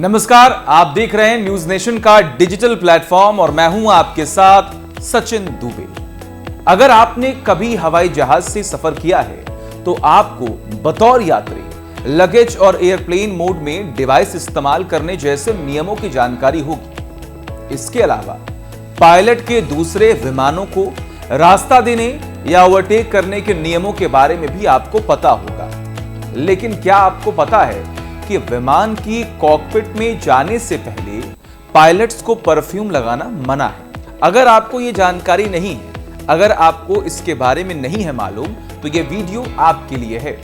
नमस्कार, आप देख रहे हैं न्यूज नेशन का डिजिटल प्लेटफॉर्म और मैं हूं आपके साथ सचिन दुबे। अगर आपने कभी हवाई जहाज से सफर किया है तो आपको बतौर यात्री लगेज और एयरप्लेन मोड में डिवाइस इस्तेमाल करने जैसे नियमों की जानकारी होगी। इसके अलावा पायलट के दूसरे विमानों को रास्ता देने या ओवरटेक करने के नियमों के बारे में भी आपको पता होगा। लेकिन क्या आपको पता है कि विमान की कॉकपिट में जाने से पहले पायलट्स को परफ्यूम लगाना मना है? अगर आपको यह जानकारी नहीं है, अगर आपको इसके बारे में नहीं है मालूम, तो यह वीडियो आपके लिए है।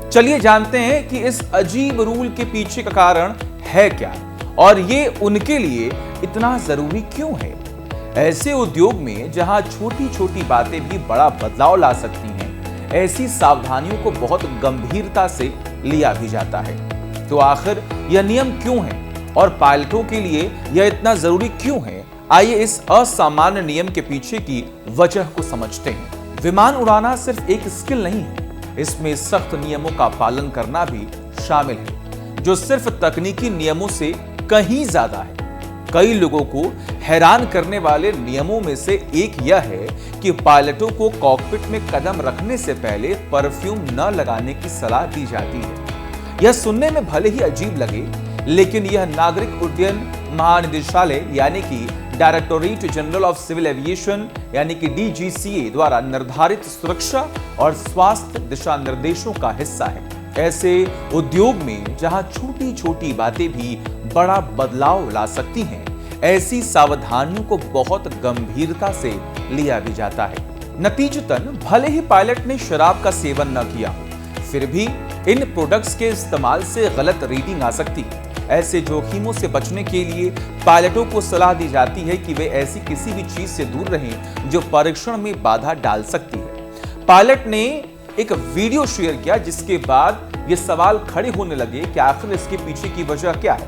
चलिए जानते हैं कि इस अजीब रूल के पीछे का कारण है क्या और ये उनके लिए इतना जरूरी क्यों है। ऐसे उद्योग में जहां छोटी छोटी बातें भी बड़ा बदलाव ला सकती हैं, ऐसी सावधानियों को बहुत गंभीरता से लिया भी जाता है। तो आखिर यह नियम क्यों है और पायलटों के लिए यह इतना जरूरी क्यों है? आइए इस असामान्य नियम के पीछे की वजह को समझते हैं। विमान उड़ाना सिर्फ एक स्किल नहीं है, इसमें सख्त नियमों का पालन करना भी शामिल है, जो सिर्फ तकनीकी नियमों से कहीं ज्यादा है। कई लोगों को हैरान करने वाले नियमों में से एक यह है कि पायलटों को कॉकपिट में कदम रखने से पहले परफ्यूम न लगाने की सलाह दी जाती है। यह सुनने में भले ही अजीब लगे, लेकिन यह नागरिक उड्डयन महानिदेशालय यानी कि directorate general of civil aviation यानी कि DGCA द्वारा निर्धारित सुरक्षा और स्वास्थ्य दिशा निर्देशों का हिस्सा है। ऐसे उद्योग में जहां छोटी छोटी बातें भी बड़ा बदलाव ला सकती हैं, ऐसी सावधानियों को बहुत गंभीरता से लिया भी जाता है। नतीजतन भले ही पायलट ने शराब का सेवन न किया हो, फिर भी इन प्रोडक्ट्स के इस्तेमाल से गलत रीडिंग आ सकती है। ऐसे जोखिमों से बचने के लिए पायलटों को सलाह दी जाती है कि वे ऐसी किसी भी चीज से दूर रहें जो परीक्षण में बाधा डाल सकती है। पायलट ने एक वीडियो शेयर किया, जिसके बाद ये सवाल खड़े होने लगे कि आखिर इसके पीछे की वजह क्या है।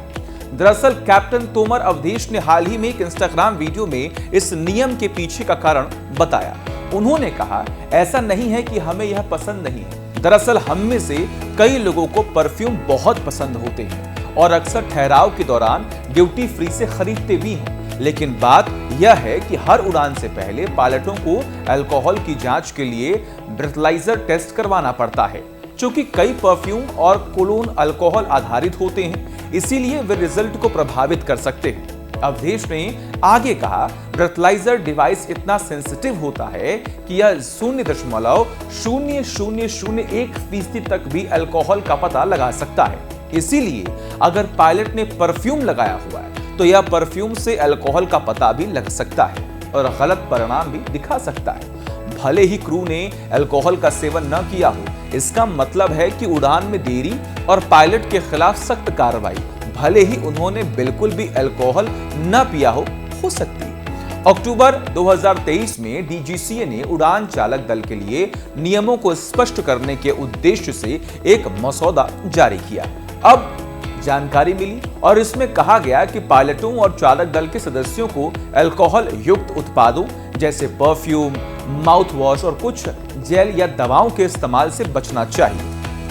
दरअसल कैप्टन तोमर अवधेश ने हाल ही में एक इंस्टाग्राम वीडियो में इस नियम के पीछे का कारण बताया। उन्होंने कहा, ऐसा नहीं है कि हमें यह पसंद नहीं है। दरअसल हम में से कई लोगों को परफ्यूम बहुत पसंद होते हैं और अक्सर ठहराव के दौरान ड्यूटी फ्री से खरीदते भी हैं। लेकिन बात यह है कि हर उड़ान से पहले पायलटों को अल्कोहल की जांच के लिए ब्रेथलाइजर टेस्ट करवाना पड़ता है। चूंकि कई परफ्यूम और कोलोन अल्कोहल आधारित होते हैं, इसीलिए वे रिजल्ट को प्रभावित कर सकते हैं। अवधेश ने आगे कहा, ब्रेथलाइजर डिवाइस इतना सेंसिटिव होता है कि यह 0.0001% तक भी अल्कोहल का पता लगा सकता है। इसीलिए अगर पायलट ने परफ्यूम लगाया हुआ है तो यह परफ्यूम से अल्कोहल का पता भी लग सकता है और गलत परिणाम भी दिखा सकता है। भले ही क्रू ने अल्कोहल का सेवन न किया हो, इसका मतलब है कि उड़ान में देरी और पायलट के खिलाफ सख्त कार्रवाई, भले ही उन्होंने बिल्कुल भी अल्कोहल न पिया हो सकती है। अक्टूबर 2023 में DGCA ने उड़ान चालक दल के लिए नियमों को स्पष्ट करने के उद्देश्य से एक मसौदा जारी किया। अब जानकारी मिली और इसमें कहा गया कि पायलटों और चालक दल के सदस्यों को अल्कोहल युक्त उत्पादों जैसे परफ्यूम, माउथ वॉश और कुछ जेल या दवाओं के इस्तेमाल से बचना चाहिए,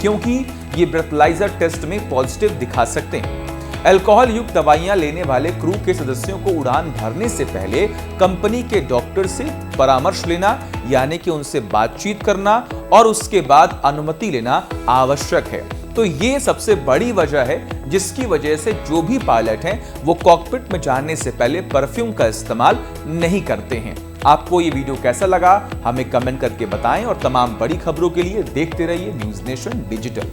क्योंकि ये ब्रेथलाइजर टेस्ट में पॉजिटिव दिखा सकते हैं। अल्कोहल युक्त दवाइयां लेने वाले क्रू के सदस्यों को उड़ान भरने से पहले कंपनी के डॉक्टर से परामर्श लेना, यानी कि उनसे बातचीत करना और उसके बाद अनुमति लेना आवश्यक है। तो ये सबसे बड़ी वजह है जिसकी वजह से जो भी पायलट हैं वो कॉकपिट में जाने से पहले परफ्यूम का इस्तेमाल नहीं करते हैं। आपको ये वीडियो कैसा लगा, हमें कमेंट करके बताएं और तमाम बड़ी खबरों के लिए देखते रहिए न्यूज नेशन डिजिटल।